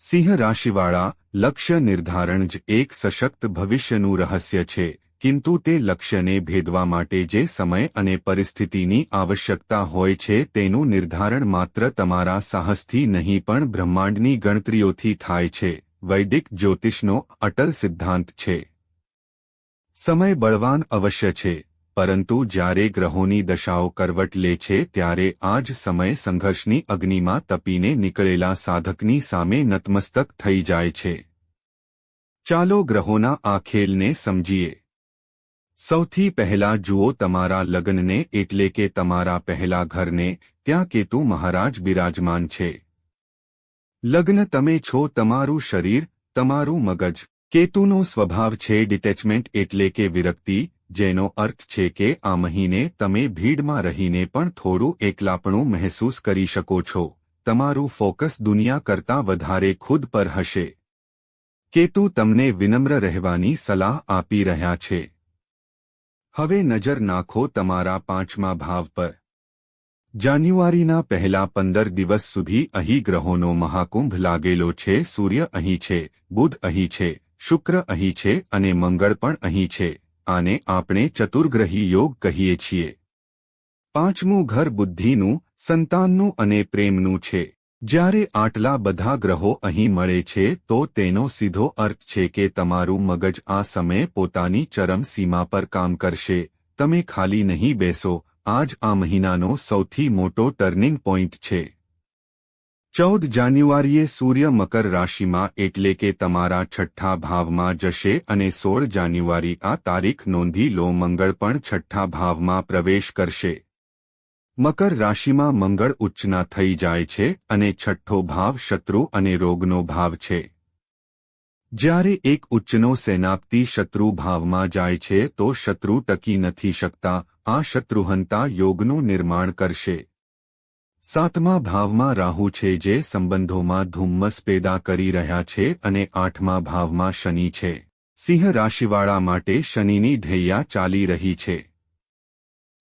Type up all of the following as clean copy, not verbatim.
સિંહ રાશિવાળા લક્ષ્ય નિર્ધારણ જ એક સશક્ત ભવિષ્યનું રહસ્ય છે, કિંતુ તે લક્ષ્યને ભેદવા માટે જે સમય અને પરિસ્થિતિની આવશ્યકતા હોય છે તેનું નિર્ધારણ માત્ર તમારા સાહસથી નહીં પણ બ્રહ્માંડની ગણતરીઓથી થાય છે. વૈદિક જ્યોતિષનો અટલ સિદ્ધાંત છે. સમય બળવાન અવશ્ય છે, પરંતુ જ્યારે ગ્રહોની દશાઓ કરવટ લે છે ત્યારે આ જ સમય સંઘર્ષની અગ્નિમાં તપીને નીકળેલા સાધકની સામે નતમસ્તક થઈ જાય છે. ચાલો ગ્રહોના આ ખેલને સમજીએ. સૌથી પહેલા જુઓ તમારા લગ્નને, એટલે કે તમારા પહેલા ઘરને. ત્યાં કેતુ મહારાજ બિરાજમાન છે. લગ્ન તમે છો, તમારું શરીર, તમારું મગજ. કેતુનો સ્વભાવ છે ડિટેચમેન્ટ, એટલે કે વિરક્તિ, જેનો અર્થ છે કે આ મહિને તમે ભીડમાં રહીને પણ થોડું એકલાપણું મહેસૂસ કરી શકો છો. તમારું ફોકસ દુનિયા કરતાં વધારે ખુદ પર હશે. કેતુ તમને વિનમ્ર રહેવાની સલાહ આપી રહ્યા છે. હવે નજર નાખો તમારા 5મા ભાવ પર. જાન્યુઆરીના પહેલા 15 દિવસ સુધી અહીં ગ્રહોનો મહાકુંભ લાગેલો છે. સૂર્ય અહીં છે, બુધ અહીં છે, શુક્ર અહીં છે અને મંગળ પણ અહીં છે. આને આપણે ચતુર્ગ્રહી યોગ કહીએ છીએ. 5મું ઘર બુદ્ધિનું, સંતાનનું અને પ્રેમનું છે. જ્યારે આટલા બધા ગ્રહો અહીં મળે છે તો તેનો સીધો અર્થ છે કે તમારું મગજ આ સમયે પોતાની ચરમ સીમા પર કામ કરશે. તમે ખાલી નહીં બેસો. આજ આ મહિનાનો સૌથી મોટો ટર્નિંગ પોઇન્ટ છે. 14 જાન્યુઆરીએ સૂર્ય મકર રાશિમાં, એટલે કે તમારા 6ઠ્ઠા ભાવમાં જશે અને 16 જાન્યુઆરી આ તારીખ નોંધી લો, મંગળ પણ 6ઠ્ઠા ભાવમાં પ્રવેશ કરશે. મકર રાશિમાં મંગળ ઉચ્ચના થઈ જાય છે અને 6ઠ્ઠો ભાવ શત્રુ અને રોગનો ભાવ છે. જ્યારે એક ઉચ્ચનો સેનાપતિ શત્રુ ભાવમાં જાય છે તો શત્રુ ટકી નથી શકતા. આ શત્રુહંતા યોગનું નિર્માણ કરશે. 7મા ભાવમાં રાહુ છે જે સંબંધોમાં ધુમ્મસ પેદા કરી રહ્યા છે અને 8મા ભાવમાં શનિ છે. સિંહ રાશિવાળા માટે શનિની ઢૈયા ચાલી રહી છે.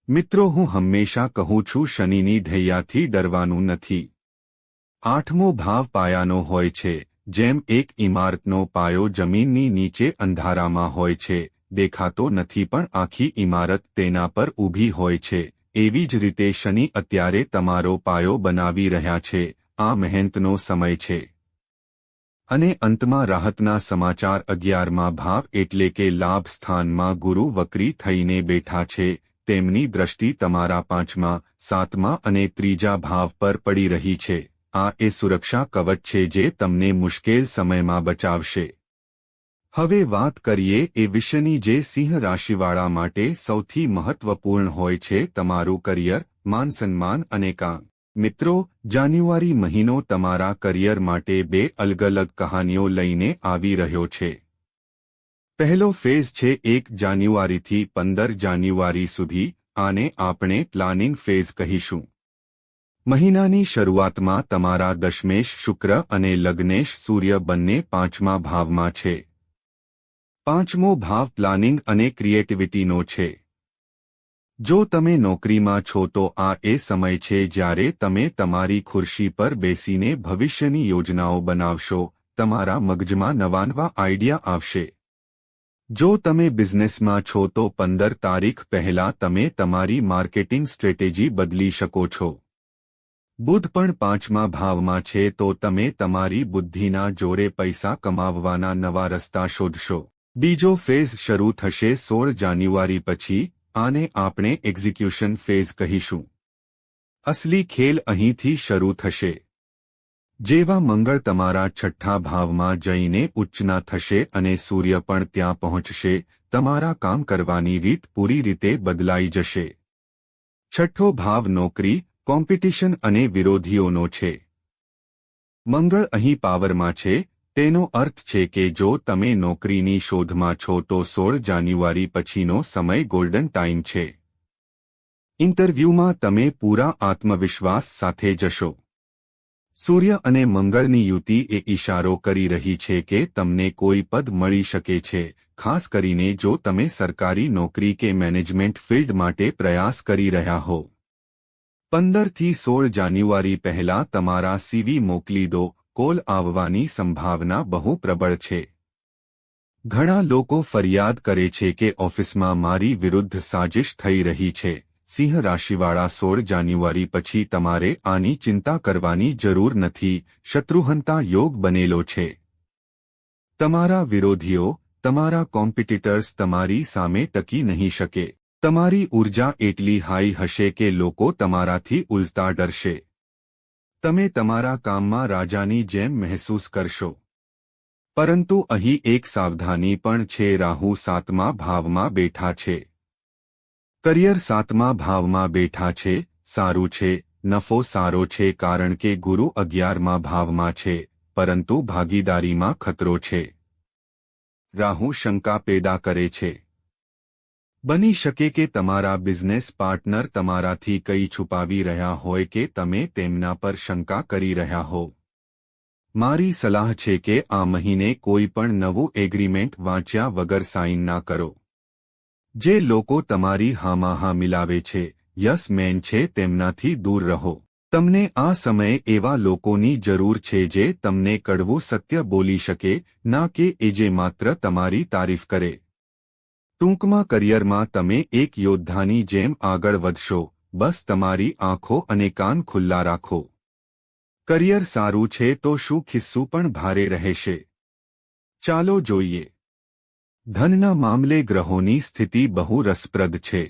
મિત્રો, હું હંમેશા કહું છું, શનિની ઢૈયાથી ડરવાનું નથી. 8મો ભાવ પાયાનો હોય છે. જેમ એક ઇમારતનો પાયો જમીનની નીચે અંધારામાં હોય છે, દેખાતો નથી પણ આખી ઇમારત તેના પર ઊભી હોય છે, એવી જ રીતે શનિ અત્યારે તમારો પાયો બનાવી રહ્યા છે. આ મહેનતનો સમય છે. અને અંતમાં રાહતના સમાચાર. 11મા ભાવ એટલે કે લાભ સ્થાનમાં ગુરુ વક્રી થઈને બેઠા છે. તેમની દ્રષ્ટિ તમારા 5મા, 7મા અને 3જા ભાવ પર પડી રહી છે. આ એ સુરક્ષા કવચ છે જે તમને મુશ્કેલ સમયમાં બચાવશે. હવે વાત કરીએ એ વિષયની જે સિંહ રાશિવાળા માટે સૌથી મહત્વપૂર્ણ હોય છે, તમારું કરિયર, માન સન્માન અને કામ. મિત્રો, જાન્યુઆરી મહિનો તમારા કરિયર માટે 2 અલગ અલગ કહાનીઓ લઈને આવી રહ્યો છે. પહેલો ફેઝ છે 1 જાન્યુઆરીથી 15 જાન્યુઆરી સુધી. આને આપણે પ્લાનિંગ ફેઝ કહીશું. મહિનાની શરૂઆતમાં તમારા દશમેશ શુક્ર અને લગ્નેશ સૂર્ય બંને 5મા ભાવમાં છે. 5મો ભાવ પ્લાનિંગ અને ક્રિએટિવિટીનો છે. જો તમે નોકરીમાં છો તો આ એ સમય છે જ્યારે તમે તમારી ખુરશી પર બેસીને ભવિષ્યની યોજનાઓ બનાવશો. તમારા મગજમાં નવા આઈડિયા આવશે. જો તમે બિઝનેસમાં છો તો 15 તારીખ પહેલા તમે તમારી માર્કેટિંગ સ્ટ્રેટેજી બદલી શકો છો. બુધ પણ 5મા ભાવમાં છે તો તમે તમારી બુદ્ધિના જોરે પૈસા કમાવવાના નવા રસ્તા શોધશો. બીજો ફેઝ શરૂ થશે 16 જાન્યુઆરી પછી. આને આપણે એક્ઝિક્યુશન ફેઝ કહીશું. અસલી ખેલ અહીંથી શરૂ થશે. જેવા મંગળ તમારા 6ઠ્ઠા ભાવમાં જઈને ઉચ્ચના થશે અને સૂર્ય પણ ત્યાં પહોંચશે, તમારા કામ કરવાની રીત પૂરી રીતે બદલાઈ જશે. 6ઠ્ઠો ભાવ નોકરી, કોમ્પિટિશન અને વિરોધીઓનો છે. મંગળ અહીં પાવરમાં છે. તેનો અર્થ છે કે જો તમે નોકરીની શોધમાં છો તો 16 જાન્યુઆરી પછીનો સમય ગોલ્ડન ટાઈમ છે. ઇન્ટરવ્યૂમાં તમે પૂરા આત્મવિશ્વાસ સાથે જશો. સૂર્ય અને મંગળની યુતિ એ ઇશારો કરી રહી છે કે તમને કોઈ પદ મળી શકે છે, ખાસ કરીને જો તમે સરકારી નોકરી કે મેનેજમેન્ટ ફિલ્ડ માટે પ્રયાસ કરી રહ્યા હો. 15 થી 16 જાન્યુઆરી પહેલા તમારા સીવી મોકલી દો. કોલ આવવાની સંભાવના બહુ પ્રબળ છે. ઘણા લોકો ફરિયાદ કરે છે કે ઓફિસમાં મારી વિરુદ્ધ સાજિશ થઈ રહી છે. સિંહ રાશિવાળા 16 જાન્યુઆરી પછી તમારે આની ચિંતા કરવાની જરૂર નથી. શત્રુહંતા યોગ બનેલો છે. તમારા વિરોધીઓ, તમારા કોમ્પિટિટર્સ તમારી સામે ટકી નહીં શકે. તમારી ઊર્જા એટલી હાઈ હશે કે લોકો તમારાથી ઉલઝતા ડરશે. તમે તમારા કામમાં રાજાની જેમ મહેસૂસ કરશો. પરંતુ અહીં એક સાવધાની પણ છે. રાહુ 7મા ભાવમાં બેઠા છે. કરિયર 7મા ભાવમાં બેઠા છે. સારું છે, નફો સારો છે કારણ કે ગુરુ 11મા ભાવમાં છે, પરંતુ ભાગીદારીમાં ખતરો છે. રાહુ શંકા પેદા કરે છે. બની શકે કે તમારા બિઝનેસ પાર્ટનર તમારાથી કંઈ છુપાવી રહ્યા હોય કે તમે તેમના પર શંકા કરી રહ્યા હો. મારી સલાહ છે કે આ મહિને કોઈ પણ નવું એગ્રીમેન્ટ વાંચ્યા વગર સાઇન ના કરો. જે લોકો તમારી હામાં મિલાવે છે, યસ મેન છે, તેમનાથી દૂર રહો. તમને આ સમયે એવા લોકોની જરૂર છે જે તમને કડવું સત્ય બોલી શકે, ના કે એ જે માત્ર તમારી તારીફ કરે. ટૂંકમાં કરિયરમાં તમે એક યોદ્ધાની જેમ આગળ વધશો. બસ તમારી આંખો અને કાન ખુલ્લા રાખો. કરિયર સારું છે તો શું ખિસ્સું પણ ભારે રહેશે? ચાલો જોઈએ. ધનના મામલે ગ્રહોની સ્થિતિ બહુ રસપ્રદ છે.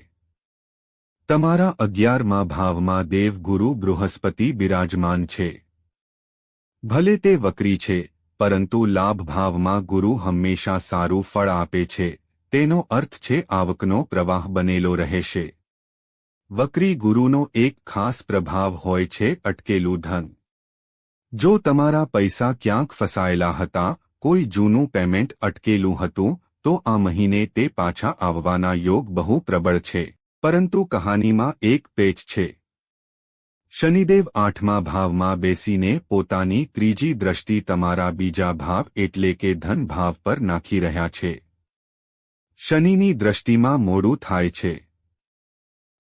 તમારા 11મા ભાવમાં દેવગુરુ બૃહસ્પતિ બિરાજમાન છે. ભલે તે વક્રી છે, પરંતુ લાભ ભાવમાં ગુરુ હંમેશા સારું ફળ આપે છે. તેનો અર્થ છે આવકનો પ્રવાહ બનેલો રહેશે. વક્રી ગુરુનો એક ખાસ પ્રભાવ હોય છે અટકેલું ધન. જો તમારા પૈસા ક્યાંક ફસાયેલા હતા, કોઈ જૂનું પેમેન્ટ અટકેલું હતું, તો આ મહિને તે પાછા આવવાના યોગ બહુ પ્રબળ છે. પરંતુ કહાનીમાં એક પેચ છે. શનિદેવ 8મા ભાવમાં બેસીને પોતાની ત્રીજી દ્રષ્ટિ તમારા બીજા ભાવ એટલે કે ધન ભાવ પર નાખી રહ્યા છે. શનિની દ્રષ્ટિમાં મોડું થાય છે.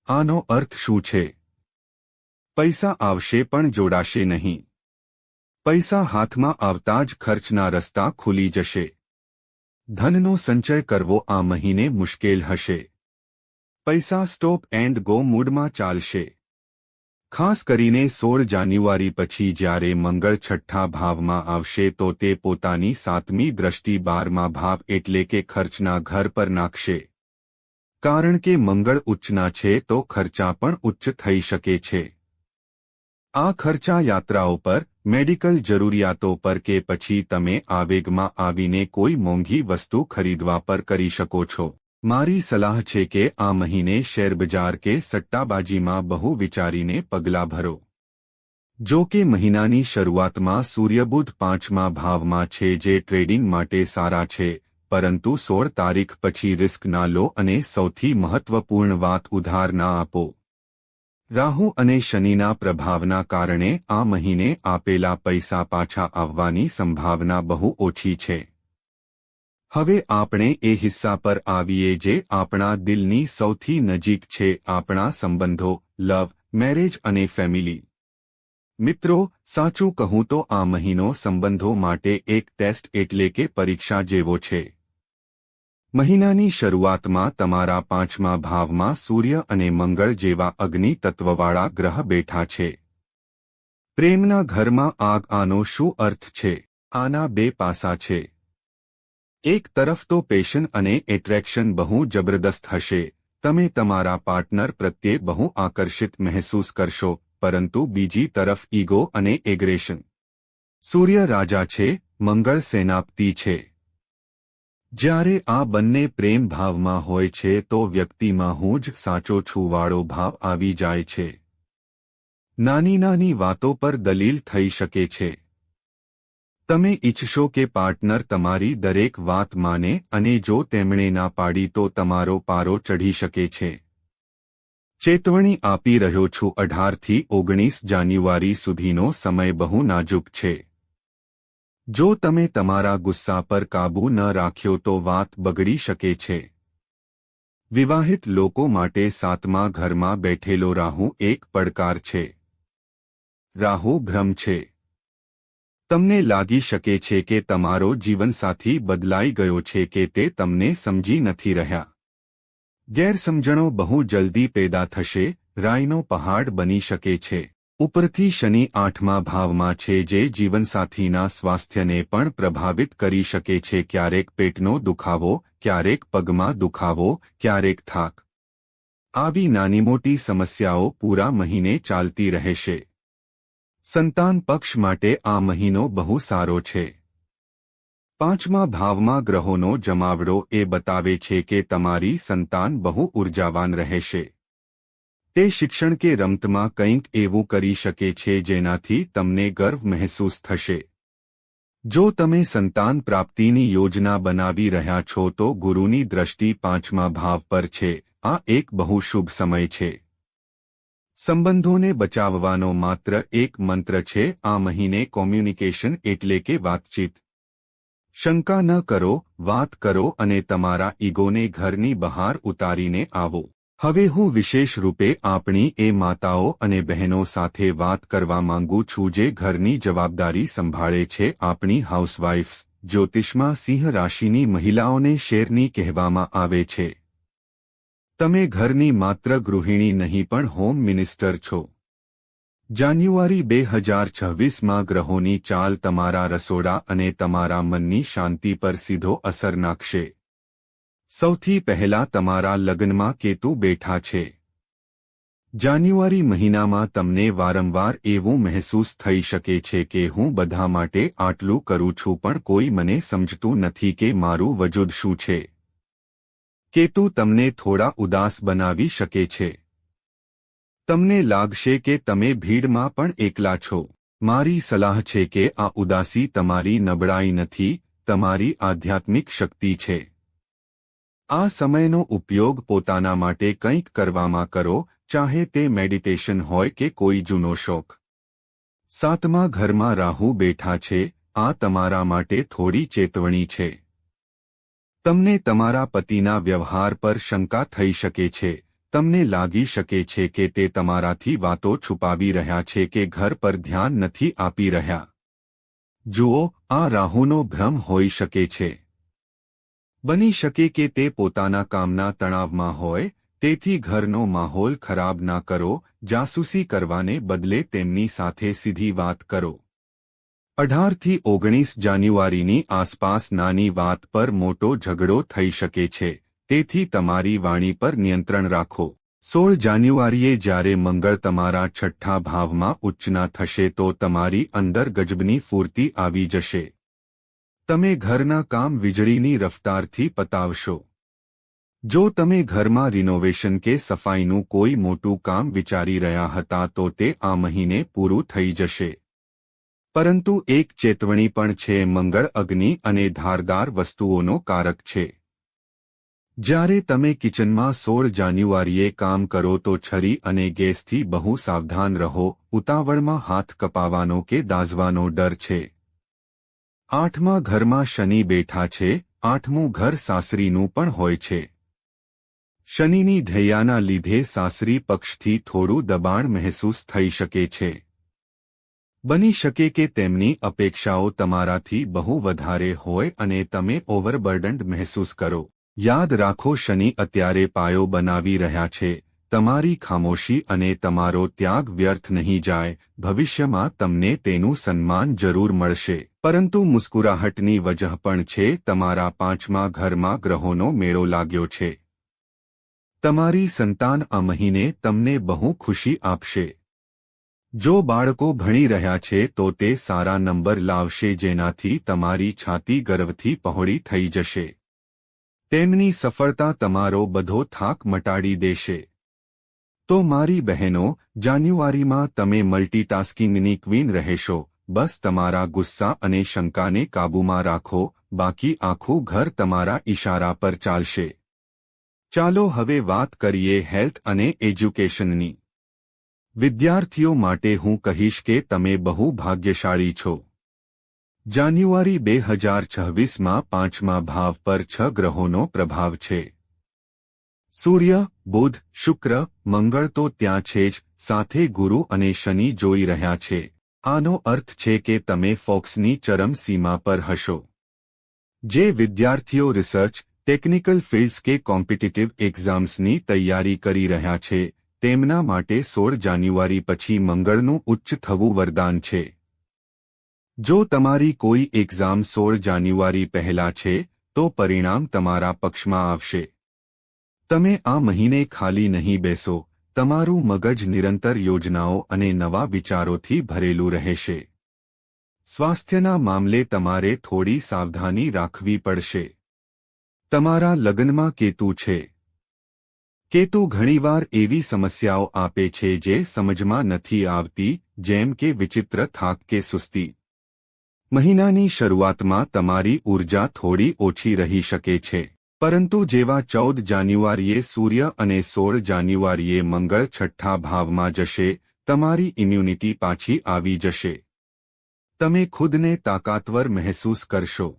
આનો અર્થ શું છે? પૈસા આવશે પણ જોડાશે નહીં. પૈસા હાથમાં આવતા જ ખર્ચના રસ્તા ખુલી જશે. ધનનો સંચય કરવો આ મહિને મુશ્કેલ હશે. પૈસા સ્ટોપ એન્ડ ગો મૂડમાં ચાલશે. ખાસ કરીને 16 જાન્યુઆરી પછી જ્યારે મંગળ 6ઠ્ઠા ભાવમાં આવશે તો તે પોતાની 7મી દ્રષ્ટિ 12મા ભાવ એટલે કે ખર્ચના ઘર પર નાખશે. કારણ કે મંગળ ઉચ્ચના છે તો ખર્ચા પણ ઉચ્ચ થઈ શકે છે. આ ખર્ચા યાત્રાઓ પર, મેડિકલ જરૂરિયાતો પર કે પછી તમે આવેગમાં આવીને કોઈ મોંઘી વસ્તુ ખરીદવા પર કરી શકો છો. મારી સલાહ છે કે આ મહિને શેરબજાર કે સટ્ટાબાજીમાં બહુ વિચારીને પગલાં ભરો. જો કે મહિનાની શરૂઆતમાં સૂર્યબુધ 5મા ભાવમાં છે જે ટ્રેડિંગ માટે સારા છે, પરંતુ 16 તારીખ પછી રિસ્ક ના લો અને સૌથી મહત્વપૂર્ણ વાત ઉધાર ના આપો. રાહુ અને શનિના પ્રભાવના કારણે આ મહિને આપેલા પૈસા પાછા આવવાની સંભાવના બહુ ઓછી છે. હવે આપણે એ હિસ્સા પર આવીએ જે આપણા દિલની સૌથી નજીક છે, આપણા સંબંધો, લવ, મેરેજ અને ફેમિલી. મિત્રો, સાચું કહું તો આ મહિનો સંબંધો માટે એક ટેસ્ટ એટલે કે પરીક્ષા જેવો છે. મહિનાની શરૂઆતમાં તમારા 5મા ભાવમાં સૂર્ય અને મંગળ જેવા અગ્નિ તત્વવાળા ગ્રહ બેઠા છે. પ્રેમના ઘરમાં આગ. આનો શું અર્થ છે? આના બે પાસા છે. એક તરફ તો પેશન અને એટ્રેક્શન બહુ જબરદસ્ત હશે. તમે તમારા પાર્ટનર પ્રત્યે બહુ આકર્ષિત મહેસૂસ કરશો, પરંતુ બીજી તરફ ઈગો અને એગ્રેશન. સૂર્ય રાજા છે, મંગળ સેનાપતિ છે. જ્યારે આ બંને પ્રેમ ભાવમાં હોય છે તો વ્યક્તિમાં હું જ સાચો છું વાળો ભાવ આવી જાય છે. નાની નાની વાતો પર દલીલ થઈ શકે છે. તમે ઈચ્છશો કે પાર્ટનર તમારી દરેક વાત માને અને જો તેમણે ના પાડી તો તમારો પારો ચઢી શકે છે. ચેતવણી આપી રહ્યો છું, 18 થી 19 જાન્યુઆરી સુધીનો સમય બહુ નાજુક છે. જો તમે તમારા ગુસ્સા પર કાબૂ ન રાખ્યો તો વાત બગડી શકે છે. વિવાહિત લોકો માટે 7મા ઘરમાં બેઠેલો રાહુ એક પડકાર છે. રાહુ ભ્રમ છે. તમને લાગી શકે છે કે તમારો જીવનસાથી બદલાઈ ગયો છે કે તે તમને સમજી નથી રહ્યા. ગેરસમજણો બહુ જલ્દી પેદા થશે, રાયનો પહાડ બની શકે છે. ઉપરથી શનિ 8મા ભાવમાં છે જે જીવનસાથીના સ્વાસ્થ્યને પણ પ્રભાવિત કરી શકે છે. ક્યારેક પેટનો દુખાવો, ક્યારેક પગમાં દુખાવો, ક્યારેક થાક. આવી નાની મોટી સમસ્યાઓ પૂરા મહિને ચાલતી રહેશે. સંતાન પક્ષ માટે આ મહિનો બહુ સારો છે. 5મા ભાવમાં ગ્રહોનો જમાવડો એ બતાવે છે કે તમારી સંતાન બહુ ઉર્જાવાન રહેશે. તે શિક્ષણ કે રમતમાં કંઈક એવું કરી શકે છે જેનાથી તમને ગર્વ મહેસૂસ થશે. જો તમે સંતાન પ્રાપ્તિની યોજના બનાવી રહ્યા છો તો ગુરુની દ્રષ્ટિ 5મા ભાવ પર છે. આ એક બહુ શુભ સમય છે. સંબંધોને બચાવવાનો માત્ર એક મંત્ર છે. આ મહિને કોમ્યુનિકેશન એટલે કે વાતચીત. શંકા ન કરો, વાત કરો અને તમારા ઈગોને ઘરની બહાર ઉતારીને આવો. હવે હું વિશેષ રૂપે આપણી એ માતાઓ અને બહેનો સાથે વાત કરવા માંગુ છું જે ઘરની જવાબદારી સંભાળે છે. આપણી હાઉસવાઇફ્સ. જ્યોતિષમાં સિંહ રાશિની મહિલાઓને શેરની કહેવામાં આવે છે. તમે ઘરની માત્ર ગૃહિણી નહીં પણ હોમ મિનિસ્ટર છો. જાન્યુઆરી 2026માં ગ્રહોની ચાલ તમારા રસોડા અને તમારા મનની શાંતિ પર સીધો અસર નાખશે. સૌથી પહેલા તમારા લગ્નમાં કેતુ બેઠા છે. જાન્યુઆરી મહિનામાં તમને વારંવાર એવું મહેસૂસ થઈ શકે છે કે હું બધા માટે આટલું કરું છું પણ કોઈ મને સમજતું નથી કે મારું વજૂદ શું છે. કેતુ તમને થોડા ઉદાસ બનાવી શકે છે. તમને લાગશે કે તમે ભીડમાં પણ એકલા છો. મારી સલાહ છે કે આ ઉદાસી તમારી નબળાઈ નથી, તમારી આધ્યાત્મિક શક્તિ છે. આ સમયનો ઉપયોગ પોતાના માટે કંઈક કરવામાં કરો, ચાહે તે મેડિટેશન હોય કે કોઈ જૂનો શોખ. 7મા ઘરમાં રાહુ બેઠા છે. આ તમારા માટે થોડી ચેતવણી છે. તમને તમારા પતિના વ્યવહાર પર શંકા થઈ શકે છે. તમને લાગી શકે છે કે તે તમારાથી વાતો છુપાવી રહ્યા છે કે ઘર પર ધ્યાન નથી આપી રહ્યા. જુઓ, આ રાહુનો ભ્રમ હોઈ શકે છે. બની શકે કે તે પોતાના કામના તણાવમાં હોય, તેથી ઘરનો માહોલ ખરાબ ના કરો. જાસૂસી કરવાને બદલે તેમની સાથે સીધી વાત કરો. 18 થી 19 જાન્યુઆરીની આસપાસ નાની વાત પર મોટો ઝઘડો થઈ શકે છે. તેથી તમારી વાણી પર નિયંત્રણ રાખો. 16 જાન્યુઆરીએ જ્યારે મંગળ તમારા 6ઠ્ઠા ભાવમાં ઉચ્ચના થશે તો તમારી અંદર ગજબની ફૂર્તિ આવી જશે. તમે ઘરના કામ વીજળીની રફતારથી પતાવશો. જો તમે ઘરમાં રિનોવેશન કે સફાઈનું કોઈ મોટું કામ વિચારી રહ્યા હતા તો તે આ મહિને પૂરું થઈ જશે. પરંતુ એક ચેતવણી પણ છે. મંગળ અગ્નિ અને ધારદાર વસ્તુઓનો કારક છે. જ્યારે તમે કિચનમાં 16 જાન્યુઆરીએ કામ કરો તો છરી અને ગેસથી બહુ સાવધાન રહો. ઉતાવળમાં હાથ કપાવાનો કે દાઝવાનો ડર છે. 8મા ઘરમાં શનિ બેઠા છે. 8મું ઘર સાસરીનું પણ હોય છે. શનિની ધૈયાના લીધે સાસરી પક્ષથી થોડું દબાણ મહેસૂસ થઈ શકે છે. બની શકે કે તેમની અપેક્ષાઓ તમારાથી બહુ વધારે હોય અને તમે ઓવરબર્ડન્ડ મહેસૂસ કરો. યાદ રાખો, શનિ અત્યારે પાયો બનાવી રહ્યા છે. તમારી ખામોશી અને તમારો ત્યાગ વ્યર્થ નહીં જાય. ભવિષ્યમાં તમને તેનું સન્માન જરૂર મળશે, પરંતુ મુસ્કુરાહટની વજહ પણ છે. તમારા 5મા ઘરમાં ગ્રહોનો મેળો લાગ્યો છે. તમારી સંતાન આ મહિને તમને બહુ ખુશી આપશે. જો બાળકો ભણી રહ્યા છે તો તે સારા નંબર લાવશે જેનાથી તમારી છાતી ગર્વથી પહોળી થઈ જશે. તેમની સફળતા તમારો બધો થાક મટાડી દેશે. તો મારી બહેનો, જાન્યુઆરીમાં તમે મલ્ટીટાસ્કિંગની ક્વીન રહેશો. બસ તમારા ગુસ્સા અને શંકાને કાબૂમાં રાખો, બાકી આખું ઘર તમારા ઈશારા પર ચાલશે. ચાલો હવે વાત કરીએ હેલ્થ અને એજ્યુકેશનની. વિદ્યાર્થીઓ માટે હું કહીશ કે તમે બહુ ભાગ્યશાળી છો. જાન્યુઆરી 2026માં 5મા ભાવ પર 6 ગ્રહોનો પ્રભાવ છે. સૂર્ય, બુધ, શુક્ર, મંગળ તો ત્યાં છે જ, સાથે ગુરુ અને શનિ જોઈ રહ્યા છે. આનો અર્થ છે કે તમે ફોકસની ચરમ સીમા પર હશો. જે વિદ્યાર્થીઓ રિસર્ચ, ટેકનિકલ ફિલ્ડ્સ કે કોમ્પિટિટિવ એક્ઝામ્સની તૈયારી કરી રહ્યા છે તેમના માટે 16 જાન્યુઆરી પછી મંગળનું ઉચ્ચ થવું વરદાન છે. જો તમારી કોઈ એક્ઝામ 16 જાન્યુઆરી પહેલા છે તો પરિણામ તમારા પક્ષમાં આવશે. તમે આ મહિને ખાલી નહીં બેસો, તમારું મગજ નિરંતર યોજનાઓ અને નવા વિચારોથી ભરેલું રહેશે. સ્વાસ્થ્યના મામલે તમારે થોડી સાવધાની રાખવી પડશે. તમારા લગ્નમાં કેતુ છે. કેતુ ઘણીવાર એવી સમસ્યાઓ આપે છે જે સમજમાં નથી આવતી, જેમ કે વિચિત્ર થાક કે સુસ્તી. મહિનાની શરૂઆતમાં તમારી ઊર્જા થોડી ઓછી રહી શકે છે, પરંતુ જેવા 14 જાન્યુઆરીએ સૂર્ય અને 16 જાન્યુઆરીએ મંગળ છઠ્ઠા ભાવમાં જશે, તમારી ઇમ્યુનિટી પાછી આવી જશે. તમે ખુદને તાકાતવર મહેસૂસ કરશો.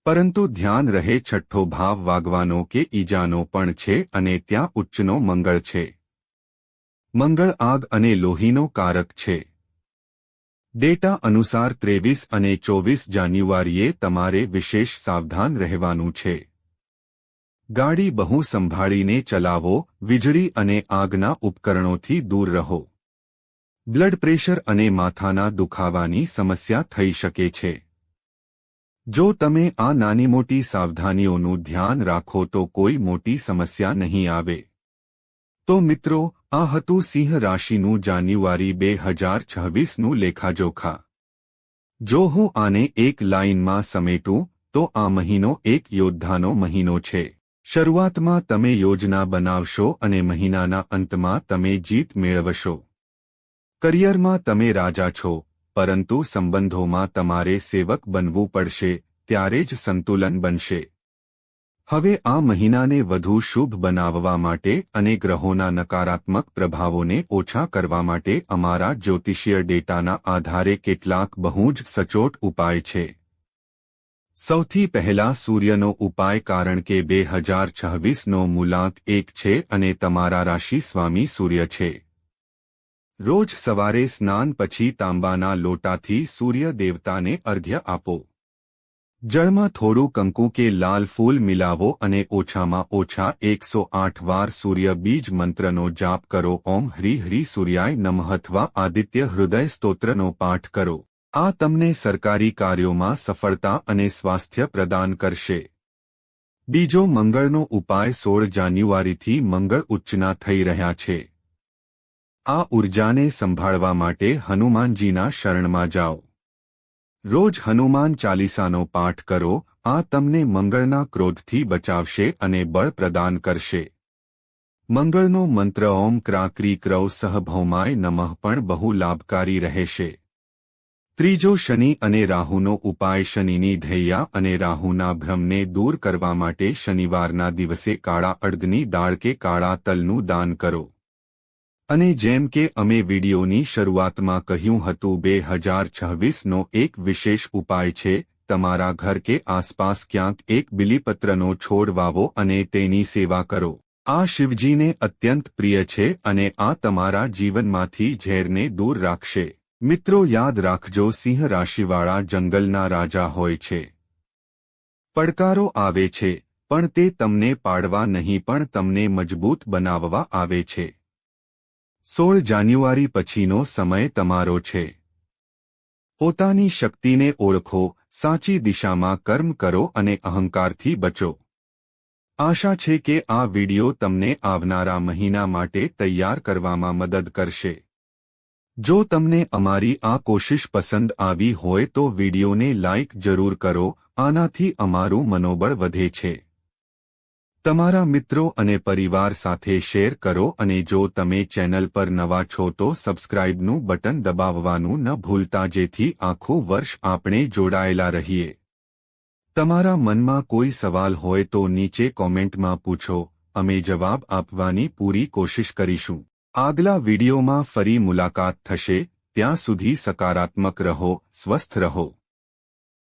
પરંતુ ધ્યાન રહે, છઠ્ઠો ભાવ વાગવાનો કે ઈજાનો પણ છે અને ત્યાં ઉચ્ચનો મંગળ છે. મંગળ આગ અને લોહીનો કારક છે. ડેટા અનુસાર 23 અને 24 જાન્યુઆરીએ તમારે વિશેષ સાવધાન રહેવાનું છે. ગાડી બહુ સંભાળીને ચલાવો, વીજળી અને આગના ઉપકરણોથી દૂર રહો. બ્લડ પ્રેશર અને માથાના દુખાવાની સમસ્યા થઈ શકે છે. જો તમે આ નાની મોટી સાવધાનીઓનું ધ્યાન રાખો તો કોઈ મોટી સમસ્યા નહીં આવે. તો મિત્રો, આ હતું સિંહ રાશિનું જાન્યુઆરી 2026નું લેખાજોખા. જો હું આને એક લાઇનમાં સમેટું તો આ મહિનો એક યોદ્ધાનો મહિનો છે. શરૂઆતમાં તમે યોજના બનાવશો અને મહિનાના અંતમાં તમે જીત મેળવશો. કરિયરમાં તમે રાજા છો, પરંતુ સંબંધોમાં તમારે સેવક બનવું પડશે, ત્યારે જ સંતુલન બનશે. હવે આ મહિનાને વધુ શુભ બનાવવા માટે અને ગ્રહોના નકારાત્મક પ્રભાવોને ઓછા કરવા માટે અમારા જ્યોતિષીય ડેટાના આધારે કેટલાક બહુ જ સચોટ ઉપાય છે. સૌથી પહેલા સૂર્યનો ઉપાય, કારણ કે 2026નો મૂલાંક 1 છે અને તમારા રાશિ સ્વામી સૂર્ય છે. રોજ સવારે સ્નાન પછી તાંબાના લોટાથી સૂર્ય દેવતાને અર્ઘ્ય આપો. જળમાં થોડું કંકુ કે લાલ ફૂલ મિલાવો અને ઓછામાં ઓછા 108 વાર સૂર્ય બીજ મંત્રનો જાપ કરો. ઓમ હ્રી હ્રી સૂર્યાય નમઃ અથવા આદિત્ય હૃદય સ્તોત્રનો પાઠ કરો. આ તમને સરકારી કાર્યોમાં સફળતા અને સ્વાસ્થ્ય પ્રદાન કરશે. બીજો મંગળનો ઉપાય, 16 જાન્યુઆરીથી મંગળ ઉચ્ચના થઈ રહ્યા છે. આ ઊર્જાને સંભાળવા માટે હનુમાનજીના શરણમાં જાઓ. રોજ હનુમાન ચાલીસાનો પાઠ કરો. આ તમને મંગળના ક્રોધથી બચાવશે અને બળ પ્રદાન કરશે. મંગળનો મંત્ર ઓમ ક્રાક્રી ક્રૌ સહ ભૌમાય નમઃ પણ બહુ લાભકારી રહેશે. ત્રીજો શનિ અને રાહુનો ઉપાય, શનિની ઢૈયા અને રાહુના ભ્રમને દૂર કરવા માટે શનિવારના દિવસે કાળા અડદની દાળ કે કાળા તલનું દાન કરો. અને જેમ કે અમે વિડીયોની શરૂઆતમાં કહ્યું હતું, 2026નો એક વિશેષ ઉપાય છે, તમારા ઘર કે આસપાસ ક્યાંક એક બિલીપત્રનો છોડ વાવો અને તેની સેવા કરો. આ શિવજીને અત્યંત પ્રિય છે અને આ તમારા જીવનમાંથી ઝેરને દૂર રાખશે. મિત્રો, યાદ રાખજો, સિંહ રાશિવાળા જંગલના રાજા હોય છે. પડકારો આવે છે, પણ તે તમને પાડવા નહીં પણ તમને મજબૂત બનાવવા આવે છે. 16 જાન્યુઆરી પછીનો સમય તમારો છે. પોતાની શક્તિને ઓળખો, સાચી દિશામાં કર્મ કરો અને અહંકારથી બચો. આશા છે કે આ વિડિયો તમને આવનારા મહિના માટે તૈયાર કરવામાં મદદ કરશે. જો તમને અમારી આ કોશિશ પસંદ આવી હોય તો વિડીયોને લાઇક જરૂર કરો. આનાથી અમારું મનોબળ વધે છે. તમારા મિત્રો અને પરિવાર સાથે શેર કરો અને જો તમે ચેનલ પર નવા છો તો સબસ્ક્રાઇબનું બટન દબાવવાનું ન ભૂલતા, જેથી આખું વર્ષ આપણે જોડાયેલા રહીએ. તમારા મનમાં કોઈ સવાલ હોય તો નીચે કોમેન્ટમાં પૂછો, અમે જવાબ આપવાની પૂરી કોશિશ કરીશું. આગલા વિડીયોમાં ફરી મુલાકાત થશે. ત્યાં સુધી સકારાત્મક રહો, સ્વસ્થ રહો.